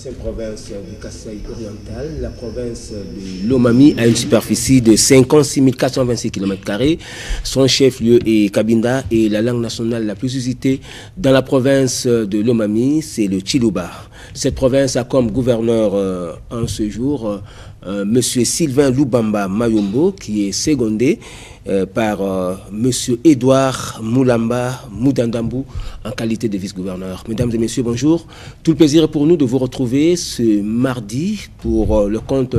l'ancienne province du Kasaï oriental, la province de Lomami a une superficie de 56 426 km². Son chef-lieu est Cabinda et la langue nationale la plus usitée dans la province de Lomami, c'est le Chiluba. Cette province a comme gouverneur en ce jour M. Sylvain Lubamba Mayombo, qui est secondé par M. Edouard Moulamba Moudandambou en qualité de vice-gouverneur. Mesdames et messieurs, bonjour. Tout le plaisir est pour nous de vous retrouver ce mardi pour le compte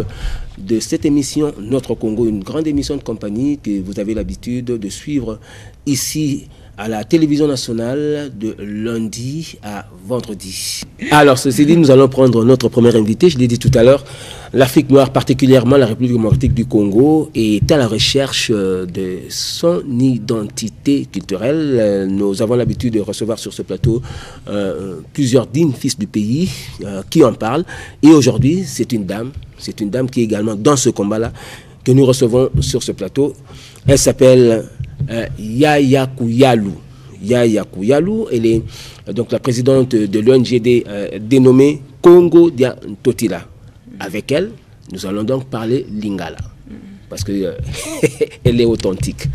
de cette émission Notre Congo, une grande émission de compagnie que vous avez l'habitude de suivre ici à la télévision nationale de lundi à vendredi. Alors, ceci dit, nous allons prendre notre premier invité. Je l'ai dit tout à l'heure, l'Afrique noire, particulièrement la République démocratique du Congo, est à la recherche de son identité culturelle. Nous avons l'habitude de recevoir sur ce plateau plusieurs dignes fils du pays qui en parlent. Et aujourd'hui, c'est une dame qui est également dans ce combat-là que nous recevons sur ce plateau. Elle s'appelle Yaya Kouyalou. Yaya Kouyalou, elle est donc la présidente de l'ONGD dénommée Congo Dia Ntotila. Avec elle, nous allons donc parler lingala parce que elle est authentique.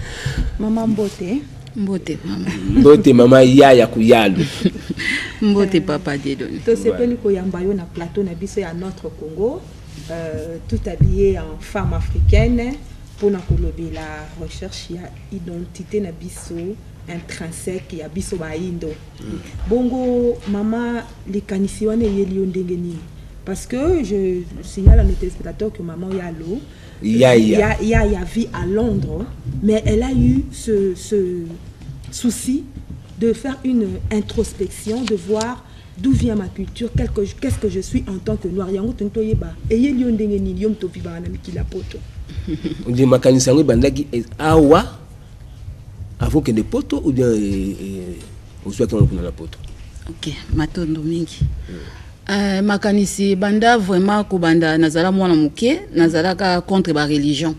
Maman Mbote. Mbote maman. Mbote maman Yaya Kouyalou. Mbote papa Dedon. To sepeli ko yambayo na plateau na biso ya notre Congo, tout habillé en femme africaine. Pour la recherche, il y a identité na biso intrinsèque, il y a biso baindo. Bongo maman les kanisiwane yeli ondengeni parce que je signale à nos téléspectateurs que maman Yalo Yaya vit à Londres, mais elle a eu ce souci de faire une introspection, de voir d'où vient ma culture, qu'est-ce que je suis en tant que noir. Yango tontoyeba et yeli ondengeni yom to vivana mikila poto. On dit makanisango bandaki awa avant que ne poto ou bien au soit qu'on a la poto. OK, matondo mingi. Makanisi banda vraiment ko banda nazala mwana muke nazala contre ba religion.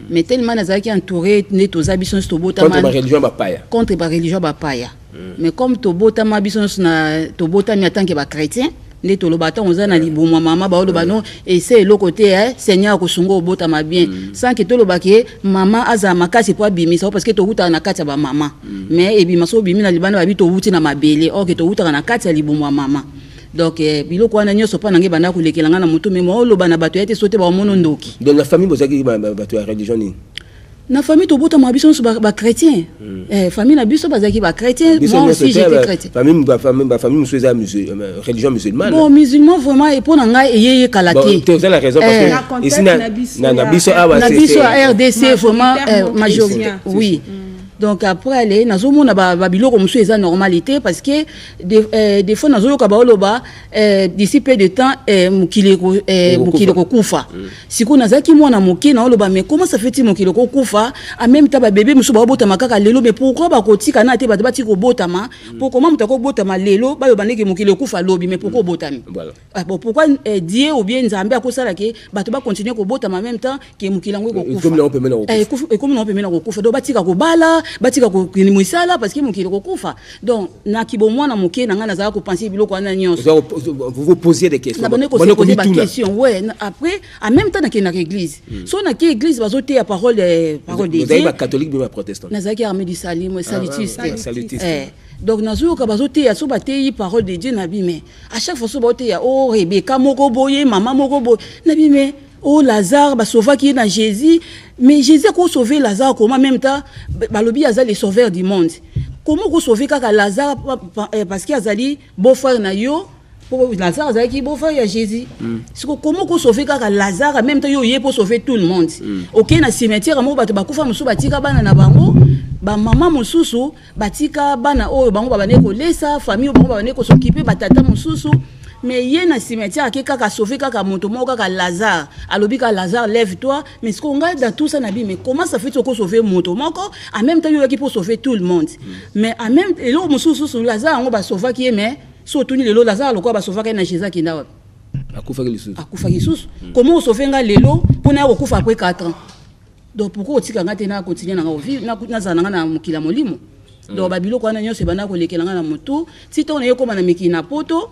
Mais tellement nazala ki entouré ne toza bison tobota contre ba religion bapaya. Contre ba religion bapaya. Mais comme tobota ma bison na tobota mi atanke ba chrétien ne tolobata on na liboma mama ba oloba non et c'est le côté Seigneur ko sungo obota ma bien sans que tolobake mama aza makasi po bimisa parce que to huta na kati ba mama mais e bimaso bimi na libana ba bi to huti na mabele o ke to huta na kati ya liboma mama donc biloko wana nyoso pa nange banda ko lekelanga na mutu mais mo oloba na bato yete sote ba mono ndoki dans la famille bozaki bato ya religion ni na famille to bota ma biso ba chrétien famille na biso bazaki ba chrétien moi aussi j'étais chrétien famille musulmane religion musulmane bon musulman vraiment et pour nanga eyeye kalaté tu as la raison parce que ici na biso awa na biso RDC vraiment majorité oui. Donc après aller nazomona ba biloko musu eza normalité parce que des fois nazoyoka ba oloba d'ici peu de temps mukile ko kufa siko nazaki mwana muke na oloba mais comment ça fait-il mukile ko kufa en même temps ba bébé musu ba bota makaka lelo mais pourquoi ba kotika na te ba bati ko botama pour comment mutako botama lelo ba yobandeki mukile kufa lobi mais pourquoi botami voilà pourquoi Dieu ou bien Nzambe akosala ke bato ba continuer ko botama en même temps que mukile ngo ko kufa comme on peut mener ko kufa do batika ko bala batika ko kinisala parce que mukile ko kufa donc na kibomwa na muke na ngana za ko penser biloko ana nyonso vous vous posiez des questions na bonne poser des questions ouais après en même temps na l'église so na église bazote ya parole de Dieu vous avez catholique mais protestant na zaki armée du salim salutiste donc nazo ka bazote ya so batei parole de Dieu na bi mais à chaque fois so bazote ya oh Rebecca moko boye maman moko boye na bi mais oh Lazare ba sauva qui est dans Jésus mais Jésus a sauvé Lazare comment en même temps balobi azali le sauveur du monde comment ko sauver kaka Lazare parce qu'il azali beau-frère na yo Lazare azali ki beau-frère ya Jésus comment ko sauver kaka Lazare en même temps yo yé pour sauver tout le monde OK na cimetière mo bato bakufa musu batika bana na bango ba mama mususu batika bana oyo bango babane ko lesa famille bango babane ko s'occuper batata mususu mais il y a un cimetière qui a sauvé kaka moto mo kaka Lazare alobi ka Lazare lève-toi mais ce qu'on regarde dans tout ça nabi mais comment ça fait que sauver moto moko en même temps il y a qui pour sauver tout le monde mais en même et là mususu Lazare on va sauver qui mais surtout ni le Lazare le quoi va sauver na Jésus qui na akufa lisusu comment sauver nga lelo pour na okufa après 4 ans donc pourquoi otika ngate na continuer na vivre na zananga na mukila molimo donc babilo kwa na nyonso bana ko lekelanga na moto si to na yoko na mikina poto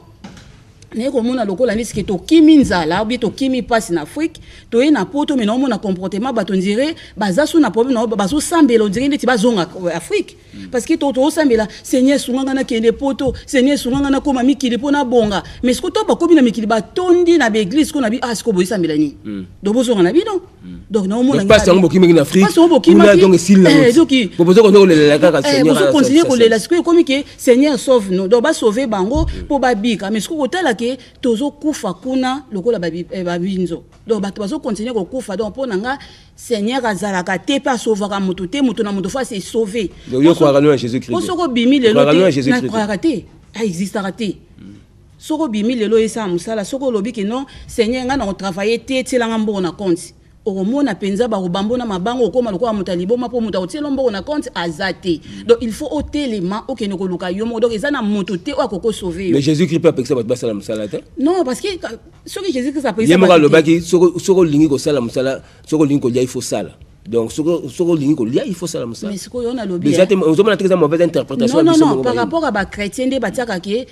ne ko mona lokola ni ske to kimi nzala ou bien to kimi passe en Afrique to e na poto mais non mona comportement ba to dirait baza sou na problème no bazo sambela on dirait ti bazonga Afrique parce que to sambela Seigneur sunga na kende poto Seigneur sunga na koma mikili pona bonga mais ce que to ba komi na mikili ba tondi na église ko na bi asko boy sambela ni do bozonga na bi non donc na mona pas ça on kimi en Afrique on a donc s'il donc bozo ko le kaka Seigneur bozo continuer ko le la ce que comme que Seigneur sauve nous do ba sauver bango po ba bika mais ce ko tala ke tozo kufa kuna lokola babinzo donc bato bazo continuer ko kufa donc pona nga Seigneur azalaka te pa sauvera mutu te mutu na mutu fa se sauver donc yo croire en Jésus-Christ ko soko bimi lelo te na croire te a existera te soko bimi lelo esa musala soko lobi ke non Seigneur nga na travailler te tilanga mbo na compte Oromona penza ba robambona mabango okoma lokola mutalibo mapo muta otelo mbo na compte azate donc il faut ôter les mains okene ko luka yomo donc ezana moto te okoko sauver mais Jésus-Christ peut appeler ça ba sala musala te non parce que ce que Jésus-Christ a pris ça yemo lo baki soko lingi ko sala musala soko lingi ko lia il faut sala donc soko lingi ko lia il faut sala musala mais soko yona lobi déjà on a très mauvaise interprétation non par rapport à ba chrétien de batiaka ke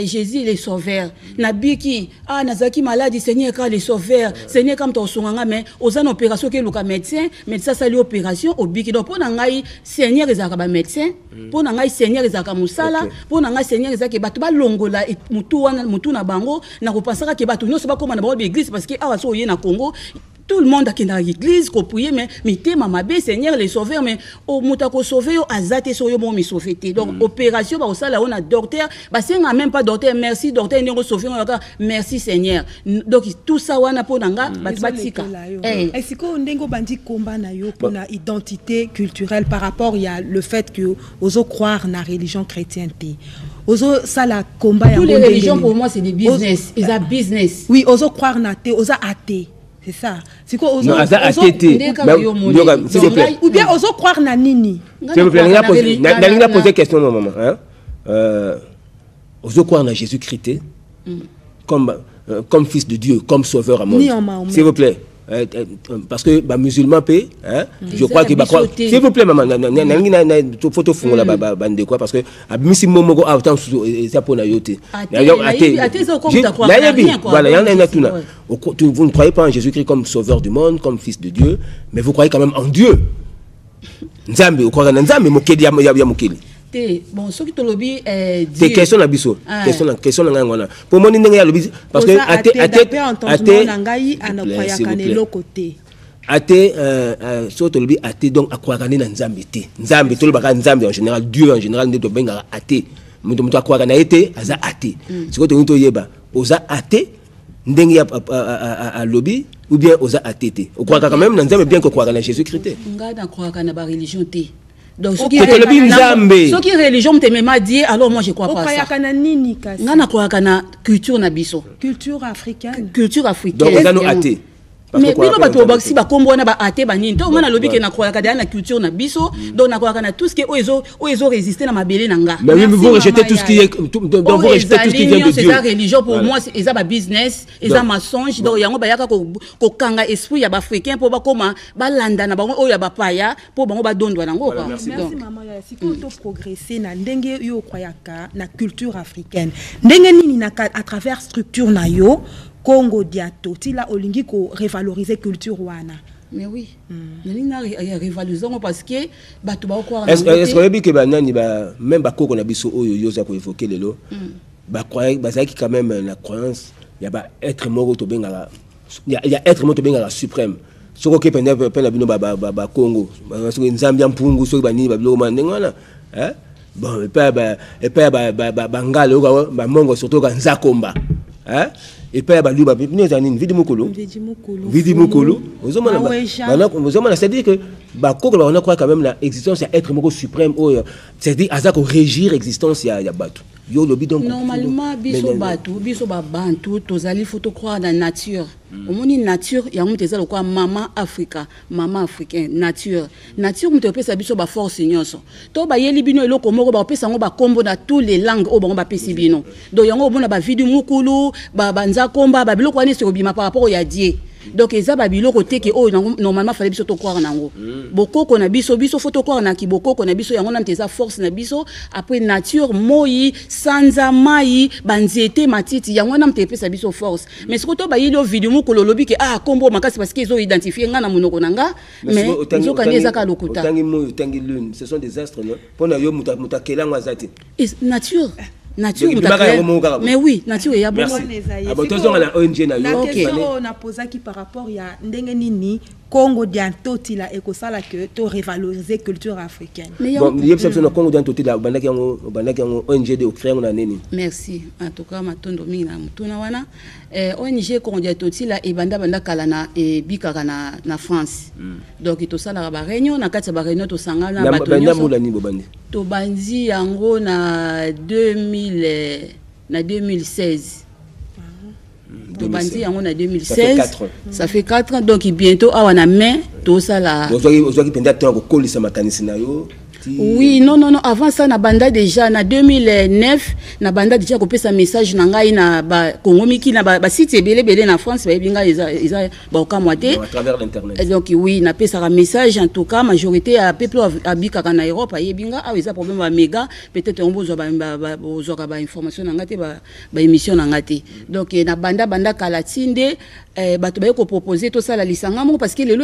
Jésus le sauveur nabiki nazaki maladie Seigneur ka le sauveur Seigneur comme to sunganga mais oza na opération ke luka médecin sali opération obiki donc pona ngai Seigneur ezaka ba médecin pona ngai Seigneur ezaka musala pona ngai Seigneur ezaka batu ba longola mutu na bango na ko pensaka ke batu nyonso ba koma na ba église parce que awa so yé na Congo tout le monde a qui dans l'église ko prier mais mité mama be Seigneur les sauveur mais au muta ko sauver yo azate so yo bon mi sauver donc opération ba osala on a docteur ba senga même pas docteur merci docteur ndeko sauver merci Seigneur donc tout ça wana ponanga batika est-ce que ndengo bandi komba na yo pona identité culturelle par rapport il y a le fait que ozo croire na religion chrétienne ozo sala combat ya toutes les religions pour moi c'est des business ils a business oui ozo croire na te oza athée. C'est ça. C'est quoi ozo ou bien ozo croire na nini. S'il vous plaît, n'a poser question non maman hein. Ozo croire na Jésus-Christ comme fils de Dieu, comme sauveur à monde. S'il vous plaît. Parce que musulman peut je crois que s'il vous plaît maman photo fongo la bande quoi parce que abimisi momo autant ça pour na yote voilà y en a tout là vous ne croyez pas en Jésus-Christ comme sauveur du monde comme fils de Dieu mais vous croyez quand même en Dieu nzambe vous croyez en nzambe mokeli ya mokeli bon ce qui te lobby des questions na biso question na ngona pour moi ndenge ya lobby parce que até ngai anakwaya kanelo côté até so to lobby até donc akwaka na nzambe te nzambe to lobaka nzambe en général Dieu en général ndeto benga até muto akwaka na été aza até siko to nto yeba oza até ndenge ya lobby ou bien oza até te okwaka quand même na nzambe bien ko kwaka na Jésus-Christ nga na kwaka na ba religion te. Donc ce qui est religion te même dit alors moi je crois pas ça. Ngana croire kana culture na biso. Culture africaine. Donc on a nos athées. Mais bino bato baksi ba kombo na ba athée ba nini. Donc on a lobi ke na croire kana culture na biso donc na croire kana tout ce qui oezo résister na mabele nanga. Mais vous rejetez tout ce qui est donc vous rejetez tout ce qui vient de Dieu. C'est la religion pour moi c'est ça ba business, ça mensonge donc yango ba yaka ko kanga esprit ya ba africain pour ba koma ba landa na bango oya ba paya pour bango ba dondwa nango quoi. Merci maman ya siko to progresser na ndenge yo croyaka na culture africaine. Ndenge nini na à travers structure na yo Congo diato tila olingi ko revaloriser culture wana. Mais oui. Nina revaloriser parce que bato ba ko est-ce que que ba nani ba même ba koko na biso oyo yoza ko évoquer lelo ba croire ba ça qui quand même la croyance il y a ba être mort to benga il y a être mort to benga suprême soko ke penda bino ba Congo so nzambi mpungu so ba nini ba bilo ma ndengwana hein bon et pas ba ngalo ba mongo surtout ka nzakomba hein et pas ba luba bino zanini vidi mukulu ozomana c'est-à-dire que ba koko ba on a quoi quand même la existence ya être moko suprême c'est-à-dire azako régir existence ya batu yo lobi donc normalement biso batu biso ba bantu tozali photo croire dans nature omoni nature ya mutu ezalo kwa mama africain nature mutu pesa biso ba force nyonso to ba yeli bino eloko moko ba pesa ngo ba kombo na tous les langues o bango ba pesi bino donc yango omona ba vidi mukulu ba banza komba ba biloko ani se obima par rapport ya die donc eza ba biloko te ke oh normalement fallait biso to croire nango bokoko na biso faut to croire na ki bokoko na biso yango na mteza force na biso après nature moi sanza mai banzete matiti yango na mtepesa biso force mais ce que to ba yilo video moko lolobi ke kombo makasi parce qu'ils ont identifié nga na monoko nanga mais zo kaneza ka lokuta tangi lune ce sont des astres non pona yo mutakela ngwazati nature mais oui nature ya bon la question on a posé qui par rapport ya ndenge nini Congo d'Antoti la ekosala que to revaloriser culture africaine. Bon, il y a personne Congo d'Antoti la bandaki yango ONG de créer na nini. Merci. En tout cas matondo mingi na mutuna wana ONG Congo d'Antoti la ebanda kala na bikaka na France. Donc to sala ba réunion na kati ba réunion to sangana ba to nyonso. To banzi yango na 2016. Bandi en 2016 ça fait 4 ans donc bientôt on a main tout ça là. Oui, non, avant ça, na banda déjà, na 2009, na banda déjà coupé sa message nanga na ba Congo miki na ba site belé na France, ba binga ils ba okamwate à travers l'internet. Donc oui, na pesa un message en tout cas majorité à peuple abika en Europe, ba binga ils a problème ba méga, peut-être on besoin ba information nanga te ba émission nanga te. Donc na banda kalatinde bato ba ko proposer tout ça la lisanga parce que les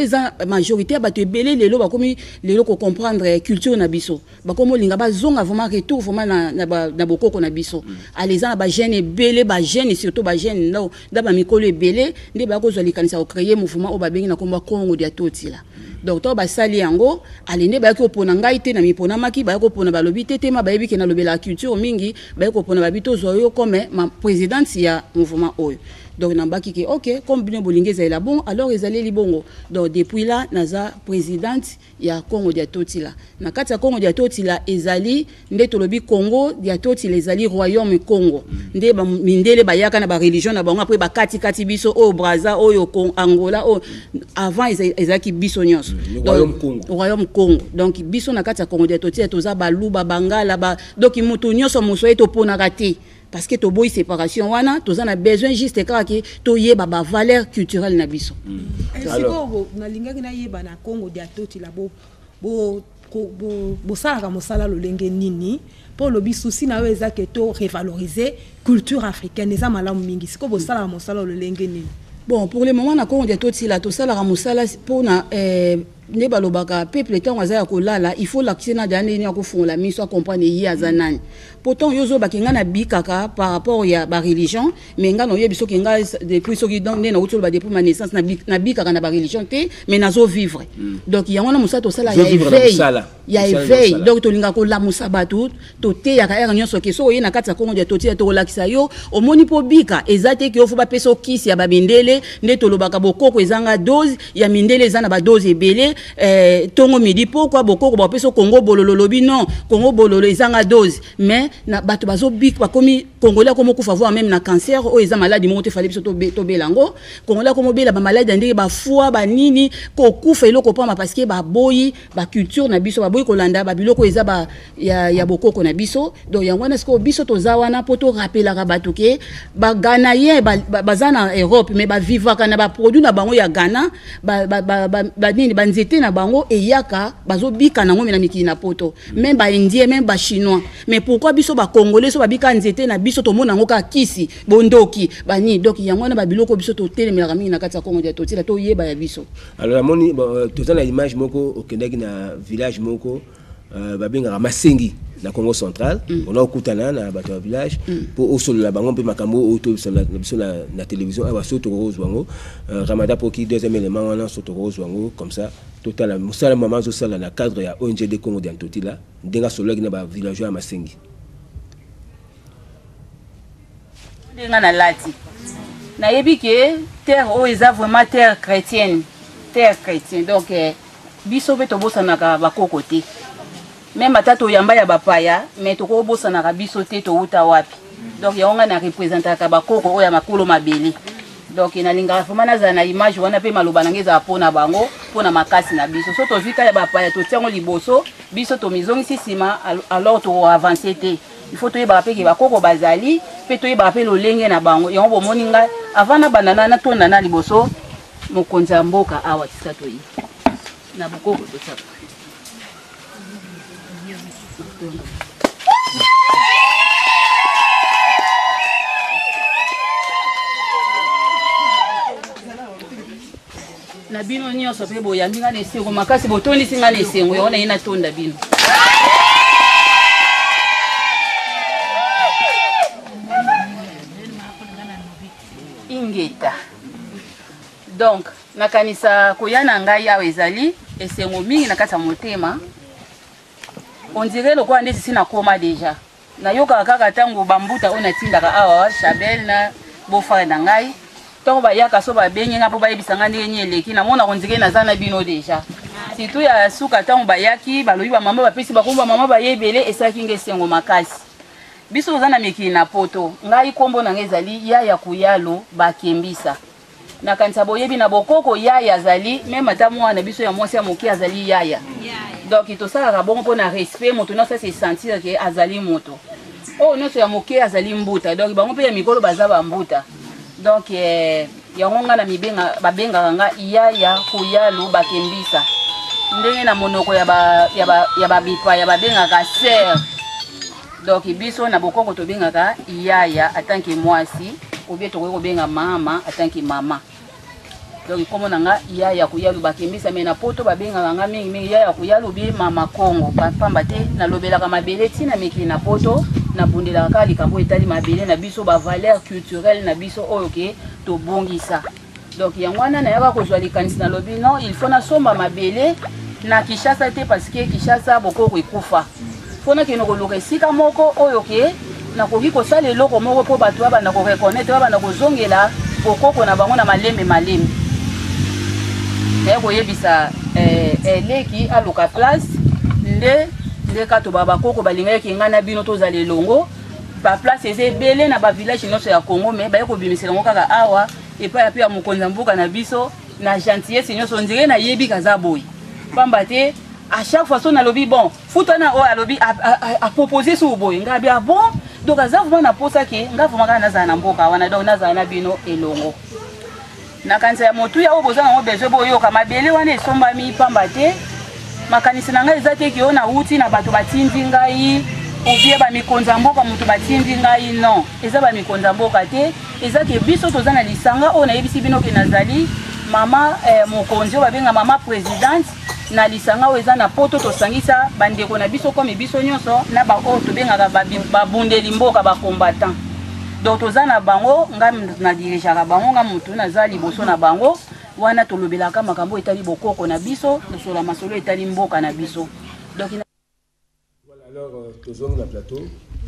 majorité bato belé les ba komi les ko comprendre culture na biso bakomo linga bazonga vraiment retour vraiment na bokoko na biso aleza na ba jeune belé ba jeune surtout ba jeune no da ba mikolo belé nde ba ko zoli kanisa ko créer mouvement o ba bengi na komba Congo d'Antoti la donc to ba sali yango alende ba ko pona ngai te na mipona maki ba ko pona ba lobi te ma ba yebi ke na lobela culture mingi ba ko pona ba bito zoyo comme ma présidente ya mouvement oyo. Donc nambaki ke OK comme bien bolingeza ela bon alors ils allaient libongo donc depuis là naza présidente ya Congo d'Antoti la na kati ya Congo d'Antoti la ezali nde tolobi Congo d'Antoti les ali royaume Congo nde ba mindele bayaka na ba religion na bango après ba kati biso o Brazza o Angola o avant ezaki biso nyonso royaume Congo donc biso na kati ya Congo d'Antoti toza ba luba bangala ba donc mutu nyonso muso eto pona raté parce que to boy séparation wana to a besoin juste que to yeba ba valeur culturelle na biso. Alors na lingaki na yeba na Congo d'Antoti la bo sala mosala lolenge nini pour le souci na weza que to revaloriser culture africaine eza malamu mingi siko bo sala mosala lolenge nini. Bon pour le moment na Congo d'Antoti la to sala mosala pour na ne balobaka peuple tant azaya kolala il faut l'accès dane ni akofungola miso comprendre yi azanani pourtant yozo bakinga na bikaka par rapport ya ba religion mais nga no yebiso kinga depuis soki donc ne na utolo ba depuis ma naissance na bikaka na ba religion te mais nazo vivre donc yango na musato sala ya éveil donc to linga ko la musabatu to te ya ka nyonso ke so yena kati ya Congo d'Antoti to lakisa yo omoni po bika ezate ke ofu ba peso kisi ya ba mindele nde to lobaka bokoko ezanga dose ya mindele ezana ba dose ebele tongo midi pourquoi bokoko ba peso Congo bololo lobi non Congo bololo ezanga dose mais na bato bazo bik ba komi congolais comme kufa voir même na cancer o eza maladie monte fallait biso to belango congolais comme bela ba maladie ndenge ba foi ba nini ko kufa eloko pa parce que ba boyi ba culture na biso ba boyi kolanda ba biloko eza ba ya bokoko na biso donc yango na sko biso to zawana poto rappeler ka bato ke ba Ghanaiens bazana Europe mais ba vivaka na ba produit na bango ya Ghana ba nini ba nzete na bango eyaka bazo bika nango na mikili na poto même ba indien même ba chinois mais pourquoi biso ba congolais so ba bika nzete na biso to mona ngo ka kisi bondoki bani donc yango na ba biloko biso to telemela mingi na kati ya Congo d'Antoti la to yeba ya biso. Alors moni to za na image moko okendaki na village moko ba benga Masengi na Congo central on a okutana na bato ya village pour osolola bango mpe makambo auto biso na télévision aba soto rose wango Ramada Poki deuxième élément wana soto rose wango comme ça total musala maman zo sala na cadre ya ONG de Congo d'Antoti la ndenga solola na ba villageois Masengi ndenga na lati na yebi ke terre o eza vraiment terre chrétienne donc biso be to bosana ka bakoko te même atato yamba ya bapaya mais to ko bosana ka biso te to uta wapi donc yaonga na représenter ka bakoko o ya makolo mabele donc ina linga vraiment na za na image wana pe maloba nangeza pona bango pona makasi na biso so to vika ya bapaya to tiango liboso biso to mizongi sisima alors to avancer te il faut to yeba pe ke bakoko bazali pe to yeba pe lolenge na bango yango bomoni ngai avant na banana na tonda na liboso mokonza mboka awa tisato yi na bokoko to sapa na bino nyonso pe boyambi nga na esengo makasi botondisi nga na esengo yango na ye natonda bino ingeta donc nakanisa koya na ngai awa ezali esengo mingi na kati ya motema on dirait lokola ndeti si nakoma deja nayokaka kaka ntango bambuta oyo natindaka awa Chabel na bofare na ngai ntango bayaka so babengi nga mpo bayebisa nga ndenge nini eleki namona on dirait naza na bino deja surtout ya suka ntango bayaki balobi bamama bapesi bakombo bamama bayebele esalaki nga esengo makasi biso oza na mikili na poto ngai kombo na nga ezali yaya kuyalo bakembisa nakanisa boyebi na bokoko yaya azali meme ata mwana biso ya mwasi ya moke azali yaya donc tosalaka bongo mpo na respect moto nyonso ase sentir ke azali moto oyo nyonso ya moke azali mbuta donc bango mpe ya mikolo baza bambuta donc yango nga na mibenga babengaka nga yaya kuyalo bakembisa ndenge na monoko ya babipa ya babengaka ser donc biso na bokoko tobengaka yaya atanke mwasi obie tokoki kobenga mama atanke mama donc kombo na nga yaya kuyalo bakembisa me na poto babengaka nga mingi yaya kuyalo bie mama Kongo pamba te nalobelaka mabele ntina mikili na poto nabundelaka kaka likambo etali mabele na biso bavaleur culturelle na biso oyo ke tobongisa donc yango wana nayaka kozwa likanisi nalobi non il faut nasomba mabele na Kinshasa te parce que Kinshasa bokoko ekufa fona kino koluka esika moko oyo ke nakoki kosala eloko moko mpo bato babanda koreconnaitre babanda kozongela bokoko na bango na malembe naye koyebisa eleki aluka place nde kato bakoko balingaki nga na bino tozala elongo baplace eza ebele na bavillage nyonso ya Congo me baye kobimisela yango kaka awa epai ya mpe ya mokonzi mboka na biso na gentillesse nyonso ondire nayebi kaza boye pamba te à chaque fois on a lobby bon futana o a lobby a proposé sur boy nga bien bon donc aza vraiment na posa ke nga vraiment kana za na mboka wana donc naza na bino elongo na kanisa ya motu ya oboza ngo bezo boyo kama bele wana esomba mi pamba te makanisi na ngai ezate ki ona uti na bato batindi ngai obie ba mikonza mboka mutu batindi ngai non eza ba mikonza mboka te ezake biso toza na lisanga ona yebisi bino ke nazali mama mokonzi babenga mama présidente na lisanga oyo na poto tosangisa bandeko na biso comme biso nyonso na ba oyo tobengaka babundeli mboka ba combattant donc toza na bango ngam na dirigeaka bango ngam mutu naza liboso na bango wana tolobelaka makambo etali bokoko na biso tosola masolo etali mboka na biso donc voilà alors tozongi na plateau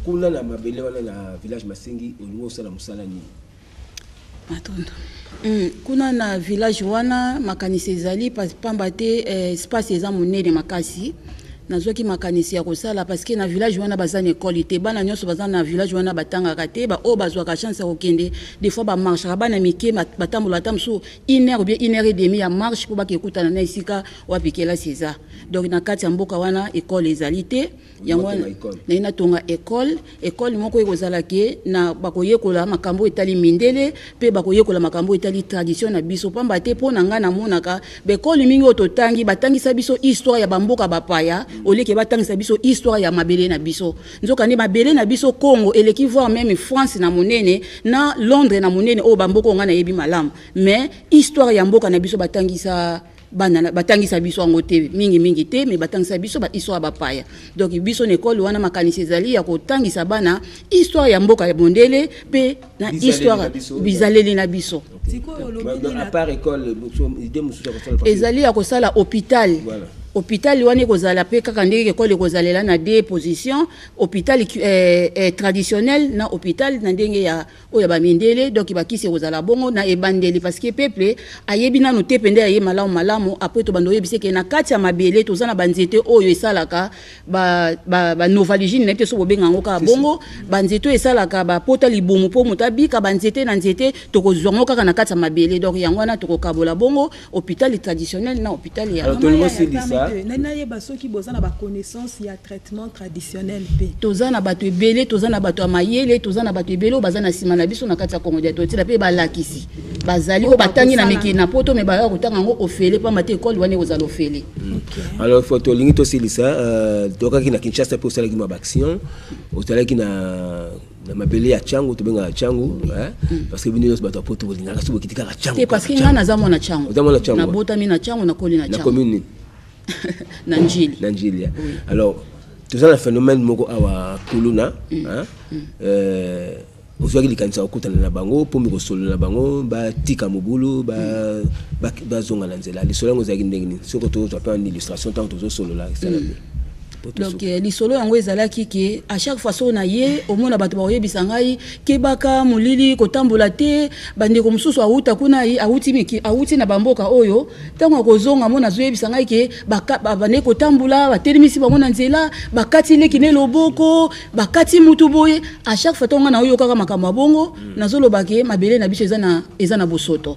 kuna na mabele wana na village Masengi olingo sala musala ni matondo kuna na village wana makanisi ezali pamba te espace eza monene makasi nazwaki makanisi ya kosala parce que na village wana baza na école te bana nyonso baza na village wana batangaka te ba o bazwaka chance ya kokende des fois ba marche bana mike batambola tamso 1 heure ou bien 1 heure et demie ya marche pour bakekutana na esika wapikela César donc na kati ya mboka wana école ezali te yango na ina tonga école moko ekozala ke na bakoyekola makambo etali mindele pe bakoyekola makambo etali tradition na biso pamba te pona nga na monaka bekoli mingi ototangi batangisa biso histoire ya bamboka bapaya oleke batangisa biso histoire ya mabele na biso nzoka ne mabele na biso Congo eleki voir même France na monene na Londres na monene o bamboko nga na yebi malamu mais histoire ya mboka na biso batangisa bana batangisa biso yango te mingi te mais batangisa biso ba histoire bapaya donc biso na école wana makanisi ezali ya kotangisa bana histoire ya mboka ya bondele pe na histoire bizaleli na biso à part école ezali ya kosala hôpital hôpital wana kozala pe kaka ndenge école kozalela na deux positions hôpital traditionnel na hôpital na ndenge ya oya ba mindele donc bakisi kozala bongo na ebandeli parce que peuple ayebi nanu te pende aye malamu après to bando yebise ke na kati ya mabele to zana banzete oyo esalaka ba novaligine na te so bobenga ngo ka bongo banzete esalaka ba pota libumu po mutabika banzete na nzete to kozwango kaka na kati ya mabele donc yango wana to kokabola bongo hôpital traditionnel na hôpital ya nana baso qui boza na ba connaissance ya traitement traditionnel pe toza na bato ebele toza na bato amayele toza na bato ebele baza na sima na biso na kati ya Congo dia totila pe balakisi bazali o batangi na miki na poto me ba kutanga ngo ofele pa mate école wane ozalo ofele. Alors photo lingi to silisa toka kina Kinshasa pour sala ki ma action ozala ki na mabele ya changu to benga changu parce que bino bato poto linga ka subo kitika changu parce que ngana za mona changu na bota mi na changu na koli na changu na commune na njili alors tout ça le phénomène moko awa kuluna ozwaki likanisa okutana na bango po miko solo na bango ba tika mobulu ba zonga na nzela lisolo ngo zaki ndenge ni soko to to pa une illustration tant to solo là donc lisolo yango ezalaki ke à chaque fois so na ye omona bato bayebisa ngai kebaka mulili kotambola te bandeko mususu auta kuna yi auti miki auti na bamboka oyo tango kozonga mona zoyebisa ngai ke bane kotambola batelemisi bango na nzela bakati leki ne loboko bakati mutu boye à chaque fois tonga na oyo kaka makambo bongo nazoloba ke mabele na biso eza na bosoto.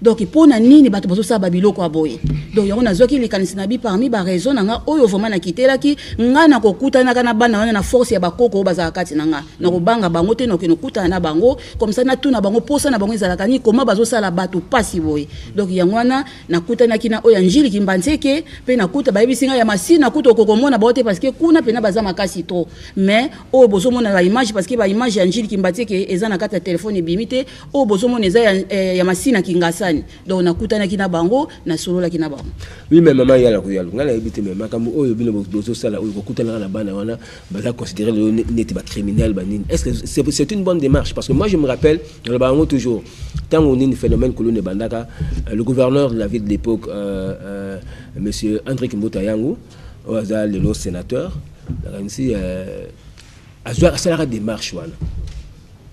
Donc pour nini bato bazo sa babiloko aboye donc yango nazoki likanisi na bi parmi ba raison nga oyo vraiment na kitelaki nga na kokutana kana bana wana na force ya bakoko baza kati na nga na kobanga bango te no kino kutana na bango comme ça na tuna bango posa na bango ezalaka ni comment bazo sala bato pasi boye donc yango wana nakutana kina oya njili kimbanzeke pe nakuta bayibisinga ya masina kuto kokomona baote parce que kuna pena baza makasi to mais o bozo mona ba image parce que ba image ya njili kimbanzeke eza na kata téléphone bimite o bozo mona eza ya masina kingasa donc on a kutana kina bango na solo la kina bango. Oui mais maman yala kuyalo ngala ebite mais makambo oyo bino bozo sala oyo kutana na bana wana baza considérer le n'était pas criminel banine. Est-ce que c'est une bonne démarche parce que moi je me rappelle dans le bango toujours tant on est un phénomène colonne bandaka le gouverneur de la ville de l'époque monsieur André Kimbota Yango le sénateur ici a sala démarche wana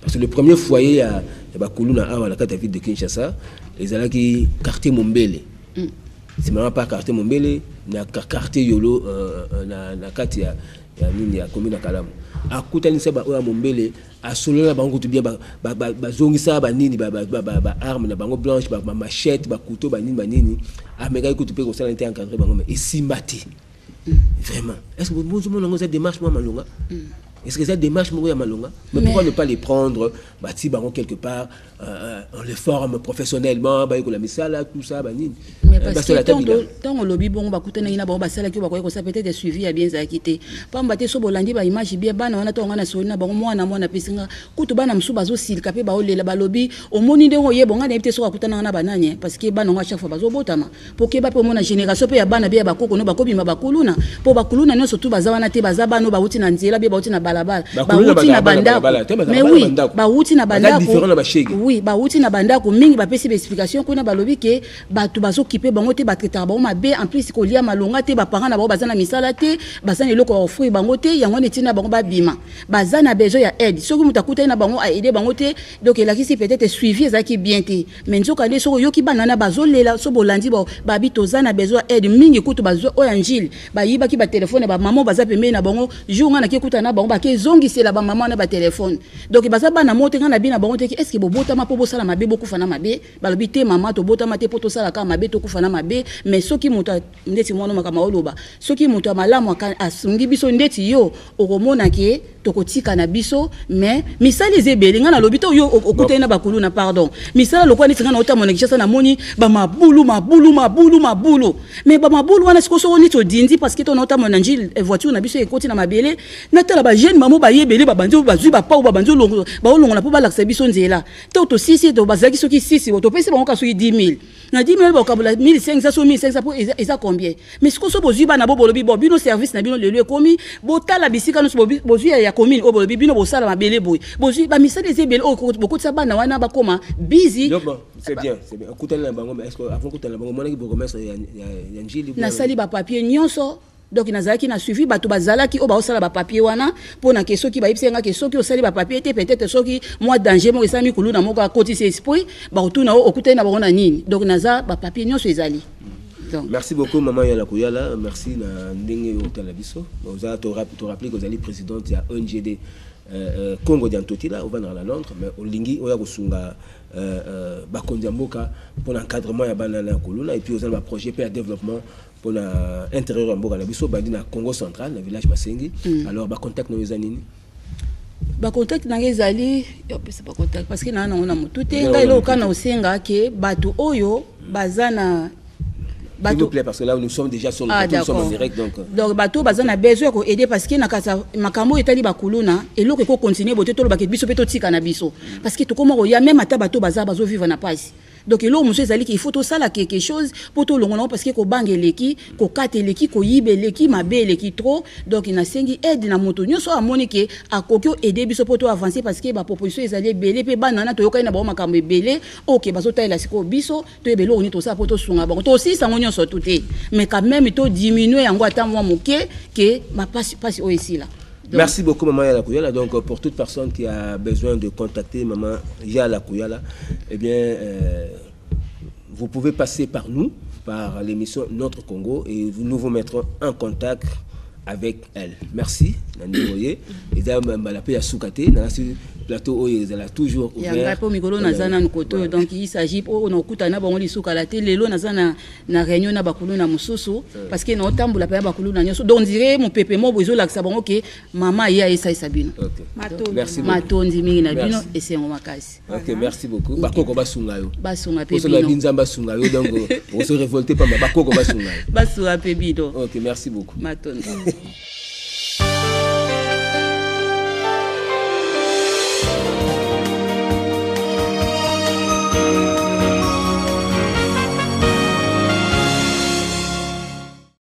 parce que le premier foyer à Bakuluna à la ville de Kinshasa les alaki quartier Mombele c'est même pas quartier Mombele na quartier Yolo na kati ya nini ya commune Kalamu akutani sa ba Mombele a solo na bango to bien ba zongisa ba nini ba arme na bango blanche ba machette ba couteau ba nini ameka ikutu pe ko sala était encadré bango mais et simbati vraiment est-ce que vous avez cette démarche moi malonga est-ce que cette démarche mourir malonga mais pourquoi ne pas les prendre bâti baron quelque part on les forme professionnellement ba ko la misala tout ça ba nini mais parce que tant on lobby bon ba kutana ina ba sala ki ba ko ça peut-être suivi ya bien za kité pamba te so bolandi ba image bien bana wana tonga na sona ba mwana pesinga kutu bana msu bazo silka pe ba olela ba lobby omoni ndengo ye bonga na so kutana na bananye parce que bana chaque fois bazo botama pour que ba pe mona génération pe ya bana bien ba koko no ba kobi ma bakuluna po bakuluna no surtout bazawana te bazaba no ba uti na nzela bien ba uti na balabala bauti na bandako mais oui bauti na bandako oui bauti na bandako mingi bapesi explication kuna balobi ke batu bazo kipe bango te batreta bango mabe en plus ko lia malonga te ba parents na bango bazana misala te bazana eloko offrir bango te yango netina bango babima bazana besoin ya aide soki mutakuta na bango a aider bango te donc la kisi peut-être suivi ezaki bien te mais nzoka ne soko yoki banana bazolela so bolandi babi tozana besoin aide mingi kutu bazo oyanjil bayiba ki ba téléphone ba maman baza pembe na bango jour ngana ki kuta na bango ba ke zongi la ba maman na ba téléphone donc baza bana mote ngana bina bango te est-ce que bobota ma po bosala mabe beaucoup fana mabe balobi te maman to bota ma te poto sala ka mabe to kufana mabe mais soki moto ndeti mwana makama oloba soki moto malamu asungi biso ndeti yo okomona ke tokotika na biso mais misali zebeli ngana lobi to yo okutena na bakulu na pardon misala lokwa neti ngana otamona kishasa na moni ba mabulu mais ba mabulu wana sikoso ni to dindi parce que to otamona njil voiture na biso ekoti na mabele na tala ba jeune mamo ba yebeli ba banzo bazui ba pa ba banzo longo ba olongola po ba laksa biso nzela to sisi to bazaki soki sisi to pesi bango ka soki 10 000 na 10 000 ba kabula 1500 so 1500 po eza combien mais sikoso bozui ba na bo bolobi bo bino service na bino lelo ekomi botala bisika no bozui ya commune o bolobi bino bosala mabele boy bozui ba misali ezebele o beaucoup ça bana wana ba koma busy c'est bien kutana na bango mais est-ce que avant kutana na bango mona ki bokomesa ya njili na sali ba papier nyonso donc nazalaki na suivi bato bazalaki o ba osala ba papier wana pona ke soki ba yipsenga ke soki osali ba papier te peut-être soki moi danger mo esami kuluna moko akoti se esprit ba otuna o okutana na bango na nini donc naza ba papier nyonso ezali. Donc merci beaucoup maman Yala Kuyala, merci na ndenge otala biso oza to rappeler que vous allez présidente ya ONGD Congo d'Antotila au Vanara Londres mais olingi oya kosunga bakonzi mboka pour l'encadrement ya banana kuluna et puis aux un projet pour le développement pour l'intérieur de Mboka Nabiso, bandi na Congo central, na village Masengi. Alors, contact nous les anini. Contact na ezali, c'est pas contact parce que na on a tout est ngai lo kana osenga ke batu oyo bazana. S'il vous plaît, parce que là nous sommes déjà sur le plateau, nous sommes en direct donc bateau bazana besoin ko aider parce que na kasa makambo etali bakuluna et lo ko continuer boté to lo ba ke biso peto tika na biso parce que to comment ya même ata bateau baza bazo vivre na pasi. Donc là monsieur ezali qu'il faut tout ça là quelque chose pour tout longo parce que ko bange leki ko kate leki ko yibe leki mabe leki trop donc ina sengi aide na moto nyoso amoni ke akokyo aider biso pour tout avancer parce que ba proposition ezali belé pe banana to yoka ina ba makambo belé OK bazo taila siko biso to ebelo oni to ça pour to sunga ba to aussi sango nyoso tout mais quand même to diminuer yango ata moi moké que ma passe au ici là. Donc, merci beaucoup maman Yala Kouyala. Donc pour toute personne qui a besoin de contacter maman Yala Kouyala, eh bien vous pouvez passer par nous, par l'émission Notre Congo et nous vous mettrons en contact avec elle. Merci. Nani et d'ailleurs la paix à Soukate, dans ce plateau ils est toujours ouvert. Il y a un micro nazana nkoto donc il s'agit pour on kutana bango li Soukala té lelo nazana na réunion na bakulu na mususu parce que no tambu la paix bakulu na nyoso donc on dirait mon pépé mo bozo la sabon OK maman ya esa sabino. Merci beaucoup. Matondi mingi na bino et c'est on makasi. OK, merci beaucoup. Bakoko basunga yo. Basunga pe bino. Parce que binzamba sunga yo donc on se révolter pas bakoko basunga yo. Basunga pe bino. OK, merci beaucoup. Matondi.